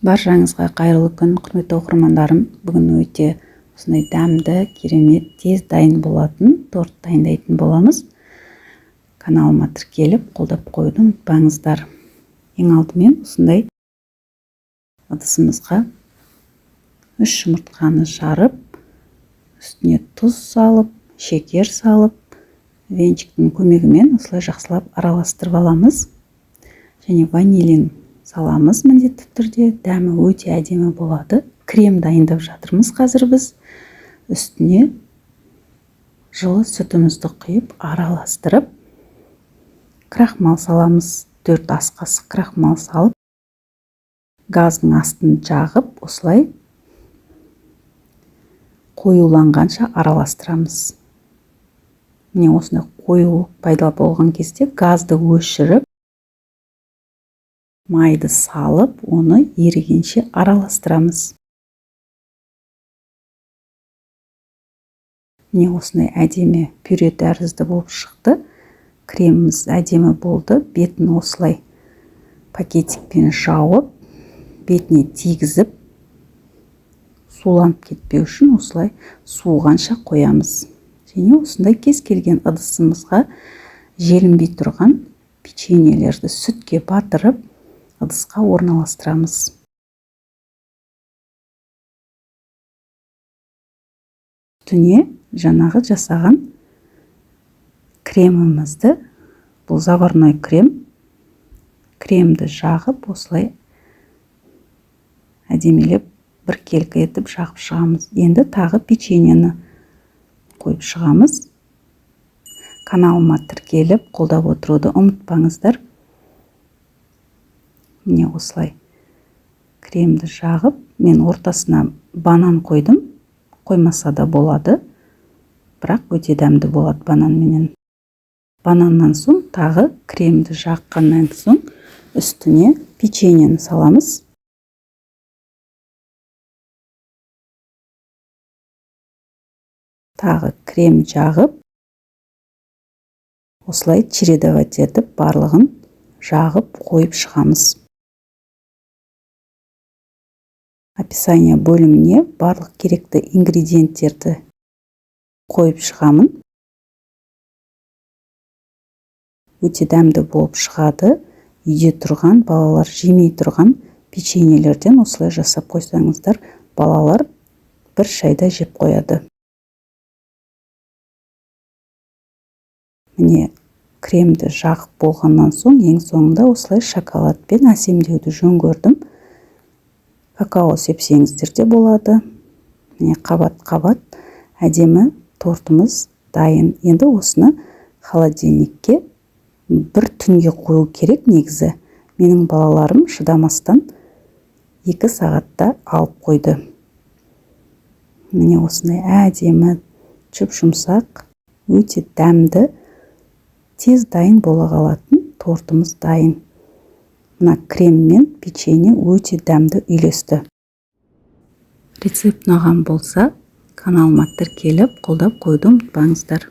Баршаңызға қайырлы күн, құрметті оқырмандарым. Бүгін өте осындай дәмді, керемет, тез дайын болатын торт дайындайтын боламыз. Каналыма тіркеліп, қолдап қоюды ұмытпаңыздар. Ең алдымен осындай ыдысымызға 3 жұмыртқаны жарып, үстіне тұз салып, шекер салып, венчиктің көмегімен осылай жақсылап араластырып аламыз. Және ванилин саламыз міндетті түрде, дәмі өте әдемі болады. Крем дайындап жатырмыз қазір біз. Үстіне жылы сүтімізді құйып араластырып, крахмал саламыз. 4 ас қасық крахмал салып, газдың астын жағып, осылай қоюланғанша араластырамыз. Міне осындай қою пайда болған кезде газды өшіріп, майды салып, оны ерігенше араластырамыз. Міне осындай әдемі пюре тәрізді болып шықты. Креміміз әдемі болды. Бетін осылай пакетикпен жауып, бетіне тигізіп, суланып кетпеу үшін осылай суығанша қоямыз. Және осындай кез келген ыдысымызға желінбей тұрған печеньелерді сүтке батырып, ыдысқа орналастырамыз. Үстіне жаңағы жасаған кремімізді, бұл заварной крем, кремді жағып, осылай әдемелеп бір келкі етіп жағып шығамыз. Енді тағы печеньені қойып шығамыз. Каналыма тіркеліп, қолдап отыруды ұмытпаңыздар. Міне осылай кремді жағып, мен ортасына банан қойдым. Қоймаса да болады, бірақ өте дәмді болады бананменен. Бананнан соң тағы кремді жаққаннан соң үстіне печеньені саламыз. Тағы крем жағып, осылай чередовать етіп, барлығын жағып қойып шығамыз. Описание бөліміне барлық керекті ингредиенттерді қойып шығамын. Өте дәмді болып шығады. Үйде тұрған, балалар жемей тұрған печеньелерден осылай жасап қойсаңыздар, балалар бір шайда жеп қояды. Міне кремді жағып болғаннан соң, ең соңында осылай шоколадпен әсемдеуді жөн көрдім. Какао сепсеңіздер де болады. Міне қабат-қабат әдемі тортымыз дайын. Енді осыны холодильникке бір түнге қою керек негізі. Менің балаларым шыдамастан 2 сағатта алып қойды. Міне осындай әдемі, жұп-жұмсақ, өте дәмді, тез дайын бола қалатын тортымыз дайын. Мына крем мен печенье өте дәмді үйлесті. Рецепт ұнаған болса, каналыма тіркеліп, қолдап қоюды ұмытпаңыздар.